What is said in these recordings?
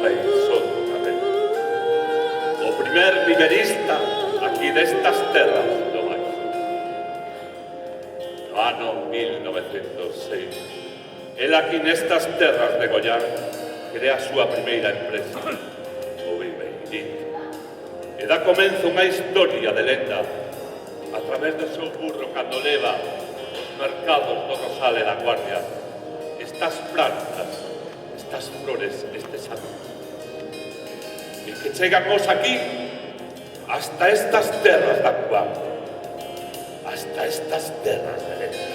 Peixoto Carrera, o primer viverista aquí destas terras do Baixo. No ano 1906, el aquí nestas terras de Goián crea a súa primeira empresa, o Viveirito, e dá comenzo unha historia de lenda a través do seu burro cando leva os mercados do Rosal e da Guardia estas plantas, estas flores, estes árboles, e que chegamos aquí hasta estas terras da Cuba, hasta estas terras de lenda,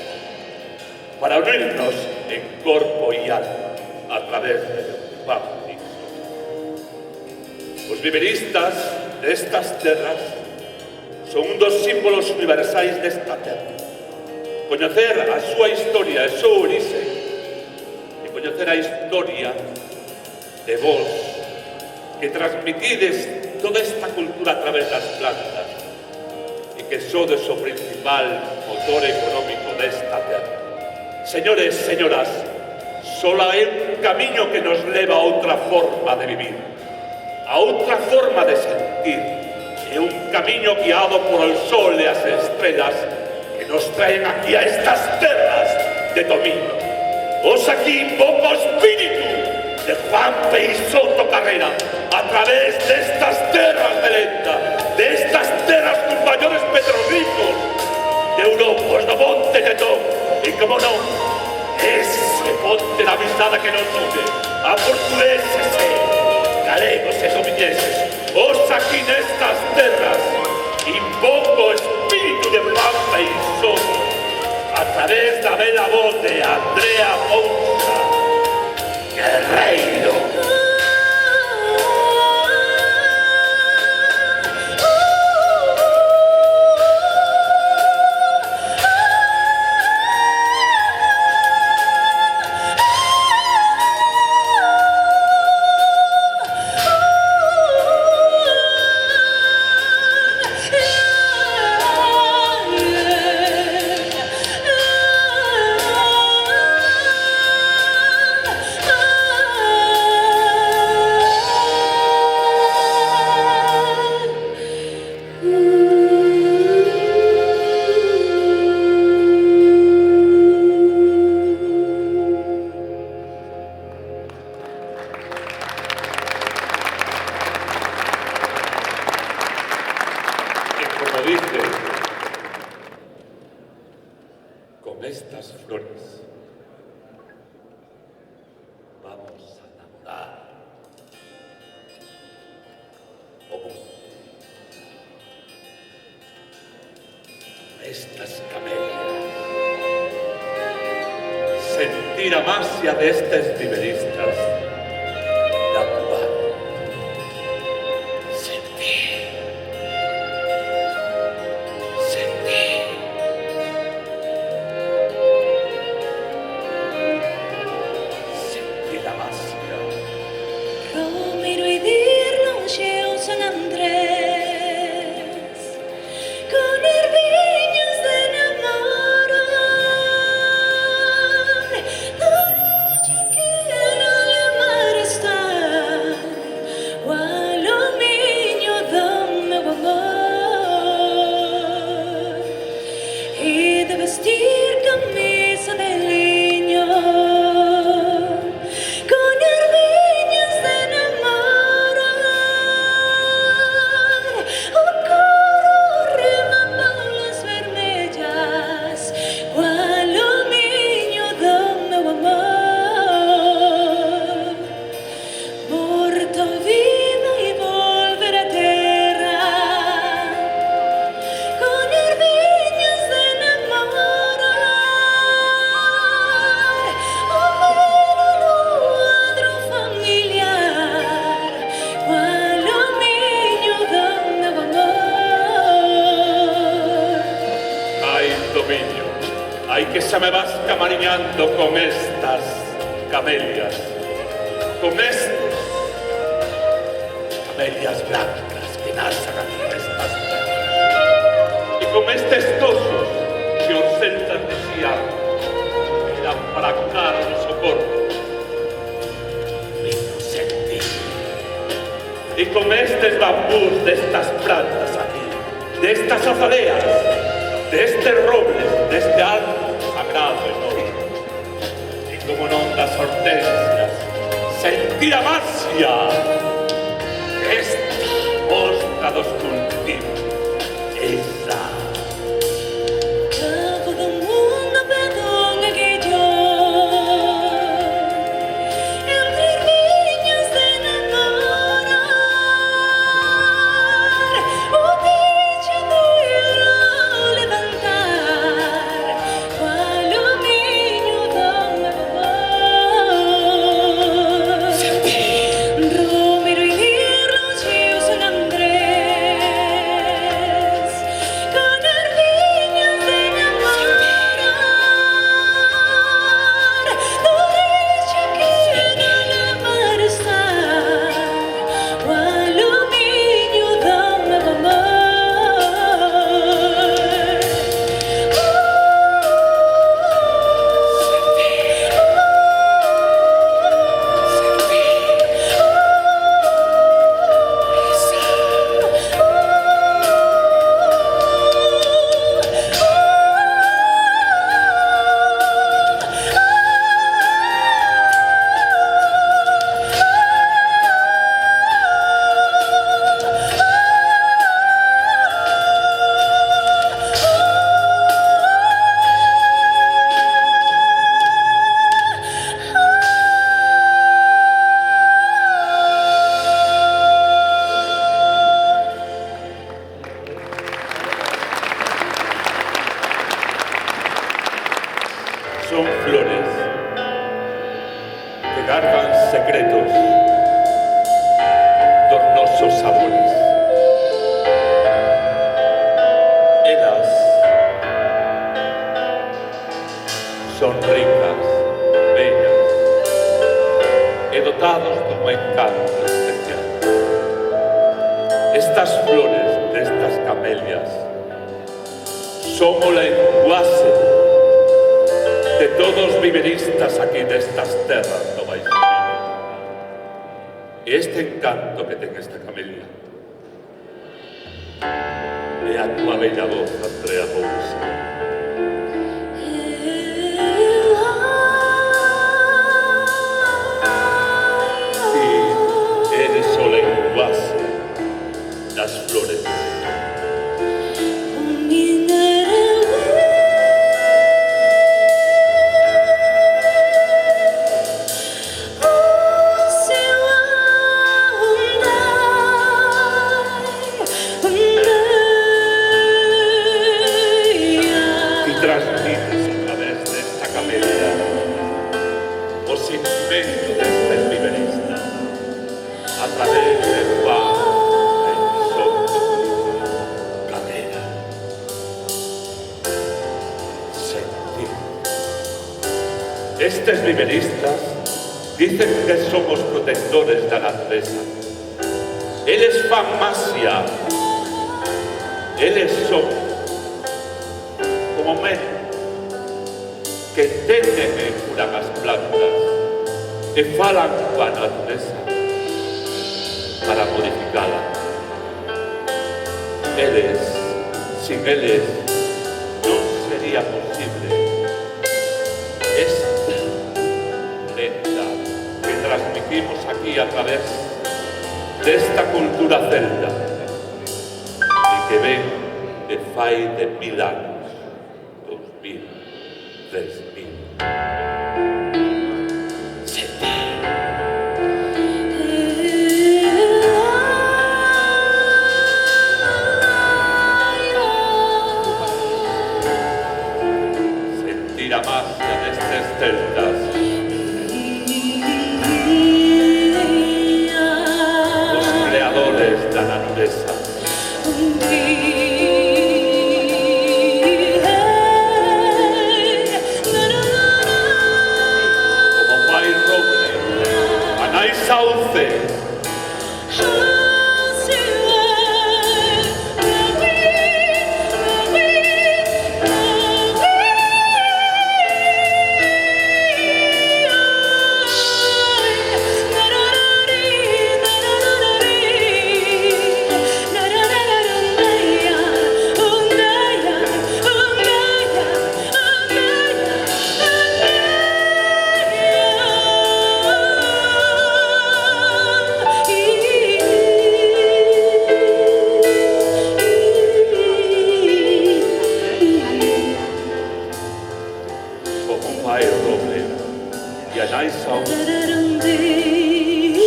para unirnos en corpo e alma a través de Juan Peixoto. Os viveristas destas terras son un dos símbolos universais desta terra. Coñecer a súa historia e súa orixe e coñecer a historia de vós que transmitides toda esta cultura a través das plantas e que sodes o principal motor económico desta terra. Señores, señoras, só hai un camiño que nos leva a outra forma de vivir, a outra forma de sentir, e un camiño guiado por el sol e as estrellas que nos traen aquí a estas terras de Tomino. Os aquí invoco o espíritu de Juan Peixoto Carrera a través destas terras de lenda, destas terras cos maiores petroglifos de Europa, do Monte Tetón, e como non, ese ponte da amizade que nos une a portugueses e galegos e somiñeses. Os aquí nestas terras invoco o espíritu de Juan Peixoto a través da bela voz de Andrea Pousa, Guerreiro. Con estas flores vamos a enamorar o mundo. Estas camelias, sentir a masia destes viveristas da Cuba. Hai que xa me vas camariñando con estas camelias, con estes camelias blancas que nacen aquí nestas terras, e con estes tosos que os celtas decían eran para curar o socorro. Vino sentir comestes bambús de estas plantas aquí, de estas azaleas, de este roble, de este árbol sagrado enorme, y como en ondas hortensias, sentir amasia, esta mostra dos cultivos, esa. Son flores que gargan secretos, tornosos sabores. Ellas son ricas, bellas, e dotados dun encanto especial. Estas flores destas camelias son o lenguaxe de todos viveristas aquí destas terras do Baixo Miño. E este encanto que ten esta camelia é a tua bella voz, Andrea Pousa. Ti eres o lenguaxe das flores. Transmites a través de esta camelia o sentimento desta viverista a través del pan en soto cadera. Sentir. Estes viveristas dicen que somos protectores da natureza. Eles fan masia. Eles son como men que entenden e curan as plantas e falan coa natureza para modificala. Eles, sin eles, non sería posible esta lenta que transmitimos aquí a través desta cultura celta e que ven de fai de 1000 anos. 2000, 3000. Sentir a magia destes celtas. Os creadores da natureza. Sauce.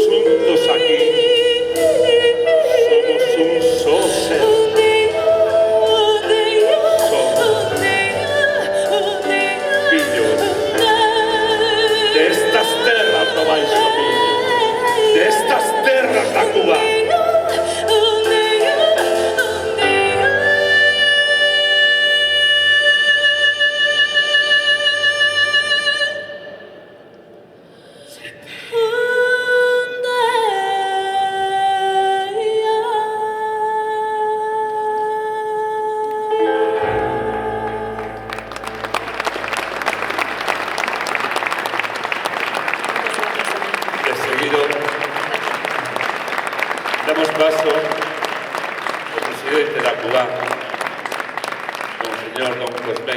Juntos aquí somos un solo ser. Somos fillos. De estas terras no vais conmigo. De estas terras da Cuba. Damos paso al presidente de la Cuba, Monseñor Don Cosme.